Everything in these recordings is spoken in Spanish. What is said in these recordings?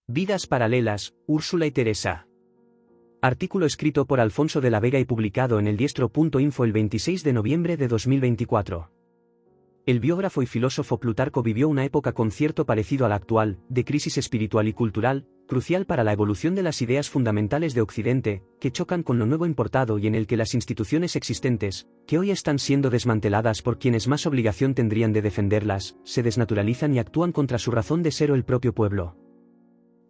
Vidas paralelas, Úrsula y Teresa. Artículo escrito por Alfonso de la Vega y publicado en eldiestro.info el 26 de noviembre de 2024. El biógrafo y filósofo Plutarco vivió una época con cierto parecido a la actual, de crisis espiritual y cultural, crucial para la evolución de las ideas fundamentales de Occidente, que chocan con lo nuevo importado y en el que las instituciones existentes, que hoy están siendo desmanteladas por quienes más obligación tendrían de defenderlas, se desnaturalizan y actúan contra su razón de ser o el propio pueblo.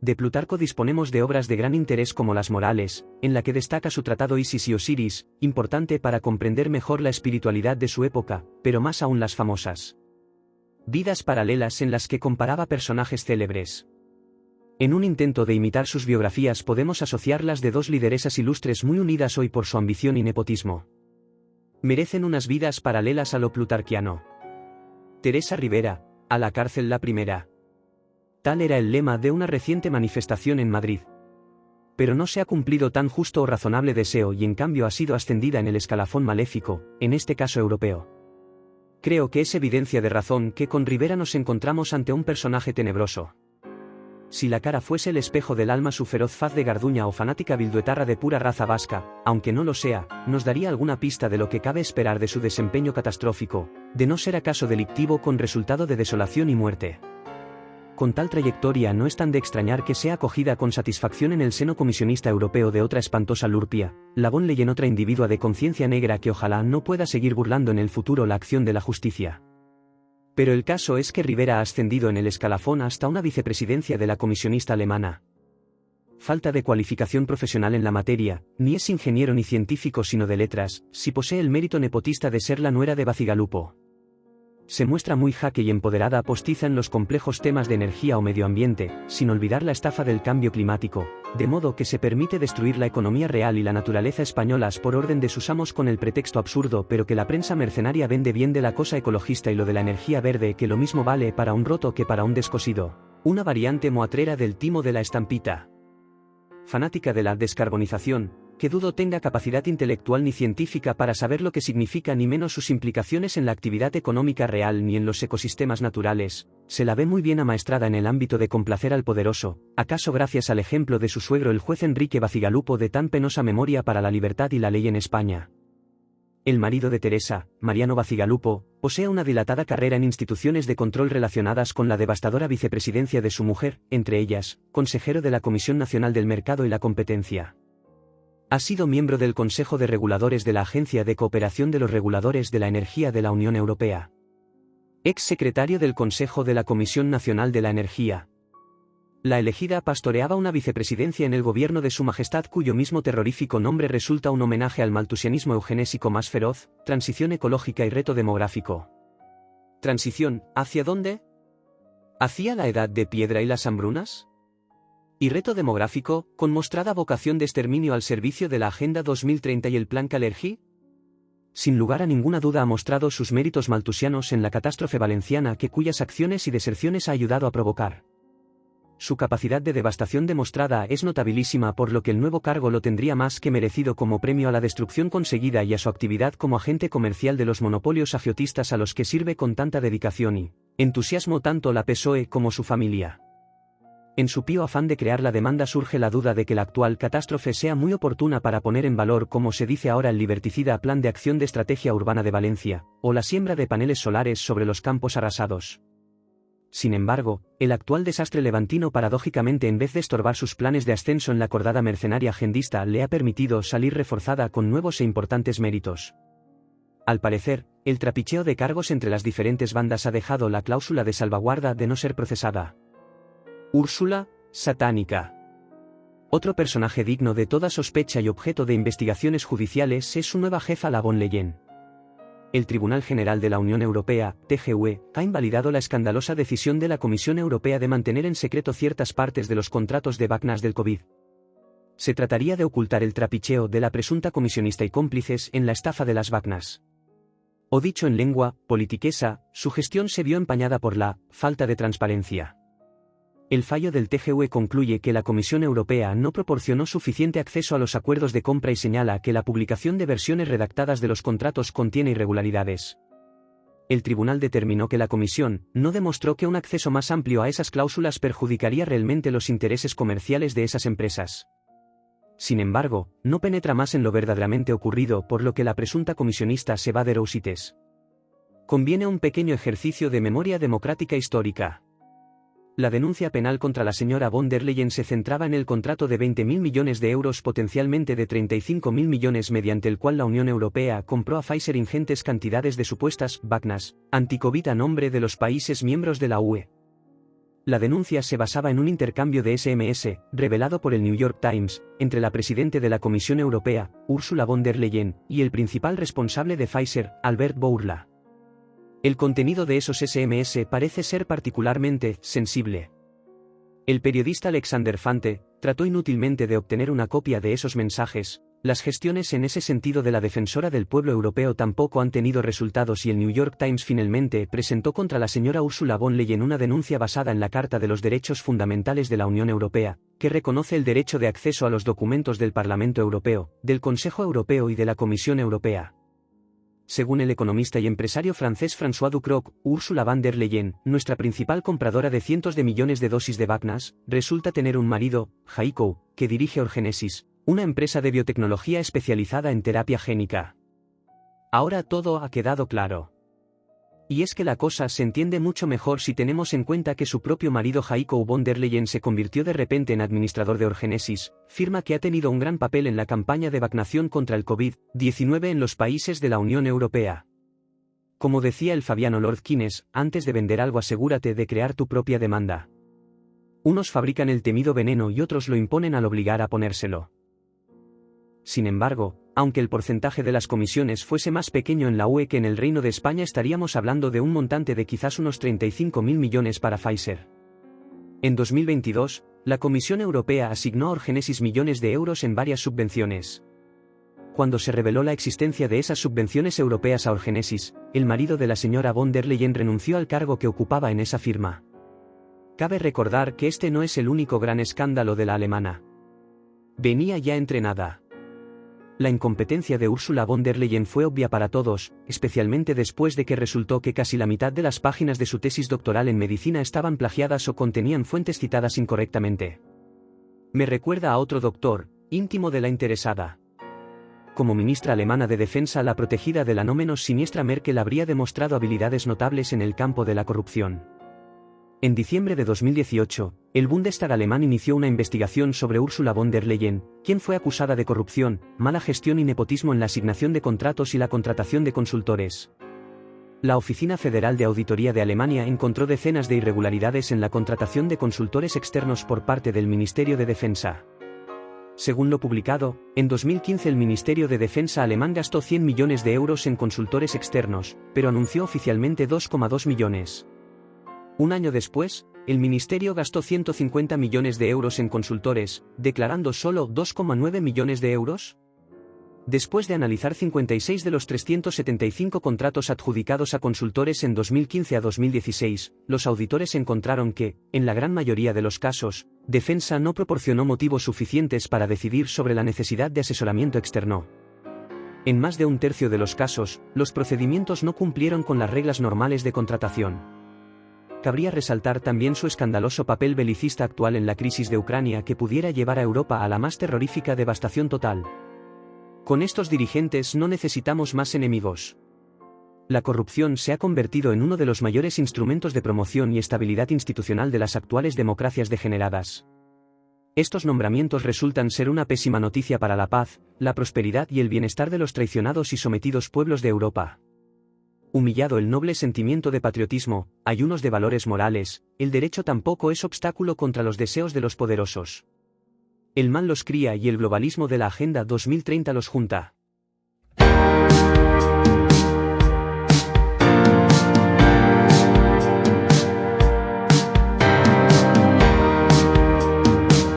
De Plutarco disponemos de obras de gran interés como Las Morales, en la que destaca su tratado Isis y Osiris, importante para comprender mejor la espiritualidad de su época, pero más aún las famosas Vidas paralelas en las que comparaba personajes célebres. En un intento de imitar sus biografías podemos asociarlas de dos lideresas ilustres muy unidas hoy por su ambición y nepotismo. Merecen unas vidas paralelas a lo plutarquiano. Teresa Rivera, a la cárcel la primera. Tal era el lema de una reciente manifestación en Madrid. Pero no se ha cumplido tan justo o razonable deseo y en cambio ha sido ascendida en el escalafón maléfico, en este caso europeo. Creo que es evidencia de razón que con Rivera nos encontramos ante un personaje tenebroso. Si la cara fuese el espejo del alma su feroz faz de garduña o fanática bilduetarra de pura raza vasca, aunque no lo sea, nos daría alguna pista de lo que cabe esperar de su desempeño catastrófico, de no ser acaso delictivo con resultado de desolación y muerte. Con tal trayectoria no es tan de extrañar que sea acogida con satisfacción en el seno comisionista europeo de otra espantosa lurpia, la von Leyen, otra individua de conciencia negra que ojalá no pueda seguir burlando en el futuro la acción de la justicia. Pero el caso es que Rivera ha ascendido en el escalafón hasta una vicepresidencia de la comisionista alemana. Falta de cualificación profesional en la materia, ni es ingeniero ni científico sino de letras, si posee el mérito nepotista de ser la nuera de Bacigalupo. Se muestra muy jaque y empoderada postiza en los complejos temas de energía o medio ambiente, sin olvidar la estafa del cambio climático, de modo que se permite destruir la economía real y la naturaleza españolas por orden de sus amos con el pretexto absurdo pero que la prensa mercenaria vende bien de la cosa ecologista y lo de la energía verde que lo mismo vale para un roto que para un descosido, una variante moatrera del timo de la estampita. Fanática de la descarbonización, que dudo tenga capacidad intelectual ni científica para saber lo que significa ni menos sus implicaciones en la actividad económica real ni en los ecosistemas naturales, se la ve muy bien amaestrada en el ámbito de complacer al poderoso, acaso gracias al ejemplo de su suegro el juez Enrique Bacigalupo de tan penosa memoria para la libertad y la ley en España. El marido de Teresa, Mariano Bacigalupo, posee una dilatada carrera en instituciones de control relacionadas con la devastadora vicepresidencia de su mujer, entre ellas, consejero de la Comisión Nacional del Mercado y la Competencia. Ha sido miembro del Consejo de Reguladores de la Agencia de Cooperación de los Reguladores de la Energía de la Unión Europea. Ex secretario del Consejo de la Comisión Nacional de la Energía. La elegida pastoreaba una vicepresidencia en el gobierno de Su Majestad cuyo mismo terrorífico nombre resulta un homenaje al maltusianismo eugenésico más feroz, transición ecológica y reto demográfico. ¿Transición, hacia dónde? ¿Hacia la edad de piedra y las hambrunas? Y reto demográfico, con mostrada vocación de exterminio al servicio de la Agenda 2030 y el Plan Kalergi? Sin lugar a ninguna duda ha mostrado sus méritos maltusianos en la catástrofe valenciana cuyas acciones y deserciones ha ayudado a provocar. Su capacidad de devastación demostrada es notabilísima por lo que el nuevo cargo lo tendría más que merecido como premio a la destrucción conseguida y a su actividad como agente comercial de los monopolios agiotistas a los que sirve con tanta dedicación y entusiasmo tanto la PSOE como su familia. En su pío afán de crear la demanda surge la duda de que la actual catástrofe sea muy oportuna para poner en valor, como se dice ahora, el liberticida Plan de Acción de Estrategia Urbana de Valencia, o la siembra de paneles solares sobre los campos arrasados. Sin embargo, el actual desastre levantino paradójicamente en vez de estorbar sus planes de ascenso en la cordada mercenaria agendista le ha permitido salir reforzada con nuevos e importantes méritos. Al parecer, el trapicheo de cargos entre las diferentes bandas ha dejado la cláusula de salvaguarda de no ser procesada. Úrsula, satánica. Otro personaje digno de toda sospecha y objeto de investigaciones judiciales es su nueva jefa, la von Leyen. El Tribunal General de la Unión Europea, TGUE, ha invalidado la escandalosa decisión de la Comisión Europea de mantener en secreto ciertas partes de los contratos de vacnas del COVID. Se trataría de ocultar el trapicheo de la presunta comisionista y cómplices en la estafa de las vacnas. O dicho en lengua politiquesa, su gestión se vio empañada por la falta de transparencia. El fallo del TGUE concluye que la Comisión Europea no proporcionó suficiente acceso a los acuerdos de compra y señala que la publicación de versiones redactadas de los contratos contiene irregularidades. El tribunal determinó que la comisión no demostró que un acceso más amplio a esas cláusulas perjudicaría realmente los intereses comerciales de esas empresas. Sin embargo, no penetra más en lo verdaderamente ocurrido, por lo que la presunta comisionista se va de Rousites. Conviene un pequeño ejercicio de memoria democrática histórica. La denuncia penal contra la señora von der Leyen se centraba en el contrato de 20.000 millones de euros, potencialmente de 35.000 millones, mediante el cual la Unión Europea compró a Pfizer ingentes cantidades de supuestas vacunas anti-COVID a nombre de los países miembros de la UE. La denuncia se basaba en un intercambio de SMS, revelado por el New York Times, entre la presidenta de la Comisión Europea, Ursula von der Leyen, y el principal responsable de Pfizer, Albert Bourla. El contenido de esos SMS parece ser particularmente sensible. El periodista Alexander Fante trató inútilmente de obtener una copia de esos mensajes. Las gestiones en ese sentido de la defensora del pueblo europeo tampoco han tenido resultados, y el New York Times finalmente presentó contra la señora Ursula von Leyen una denuncia basada en la Carta de los Derechos Fundamentales de la Unión Europea, que reconoce el derecho de acceso a los documentos del Parlamento Europeo, del Consejo Europeo y de la Comisión Europea. Según el economista y empresario francés François Ducrot, Ursula von der Leyen, nuestra principal compradora de cientos de millones de dosis de vacunas, resulta tener un marido, Jacob, que dirige Orgenesis, una empresa de biotecnología especializada en terapia génica. Ahora todo ha quedado claro. Y es que la cosa se entiende mucho mejor si tenemos en cuenta que su propio marido Jacob von der Leyen se convirtió de repente en administrador de Orgenesis, firma que ha tenido un gran papel en la campaña de vacunación contra el COVID-19 en los países de la Unión Europea. Como decía el fabiano Lord Keynes, antes de vender algo asegúrate de crear tu propia demanda. Unos fabrican el temido veneno y otros lo imponen al obligar a ponérselo. Sin embargo, aunque el porcentaje de las comisiones fuese más pequeño en la UE que en el Reino de España, estaríamos hablando de un montante de quizás unos 35.000 millones para Pfizer. En 2022, la Comisión Europea asignó a Orgenesis millones de euros en varias subvenciones. Cuando se reveló la existencia de esas subvenciones europeas a Orgenesis, el marido de la señora von der Leyen renunció al cargo que ocupaba en esa firma. Cabe recordar que este no es el único gran escándalo de la alemana. Venía ya entrenada. La incompetencia de Ursula von der Leyen fue obvia para todos, especialmente después de que resultó que casi la mitad de las páginas de su tesis doctoral en medicina estaban plagiadas o contenían fuentes citadas incorrectamente. Me recuerda a otro doctor, íntimo de la interesada. Como ministra alemana de defensa, la protegida de la no menos siniestra Merkel habría demostrado habilidades notables en el campo de la corrupción. En diciembre de 2018, el Bundestag alemán inició una investigación sobre Ursula von der Leyen, quien fue acusada de corrupción, mala gestión y nepotismo en la asignación de contratos y la contratación de consultores. La Oficina Federal de Auditoría de Alemania encontró decenas de irregularidades en la contratación de consultores externos por parte del Ministerio de Defensa. Según lo publicado, en 2015 el Ministerio de Defensa alemán gastó 100 millones de euros en consultores externos, pero anunció oficialmente 2,2 millones. Un año después, el ministerio gastó 150 millones de euros en consultores, declarando solo 2,9 millones de euros. Después de analizar 56 de los 375 contratos adjudicados a consultores en 2015 a 2016, los auditores encontraron que, en la gran mayoría de los casos, Defensa no proporcionó motivos suficientes para decidir sobre la necesidad de asesoramiento externo. En más de un tercio de los casos, los procedimientos no cumplieron con las reglas normales de contratación. Cabría resaltar también su escandaloso papel belicista actual en la crisis de Ucrania, que pudiera llevar a Europa a la más terrorífica devastación total. Con estos dirigentes no necesitamos más enemigos. La corrupción se ha convertido en uno de los mayores instrumentos de promoción y estabilidad institucional de las actuales democracias degeneradas. Estos nombramientos resultan ser una pésima noticia para la paz, la prosperidad y el bienestar de los traicionados y sometidos pueblos de Europa. Humillado el noble sentimiento de patriotismo, ayunos de valores morales, el derecho tampoco es obstáculo contra los deseos de los poderosos. El mal los cría y el globalismo de la Agenda 2030 los junta.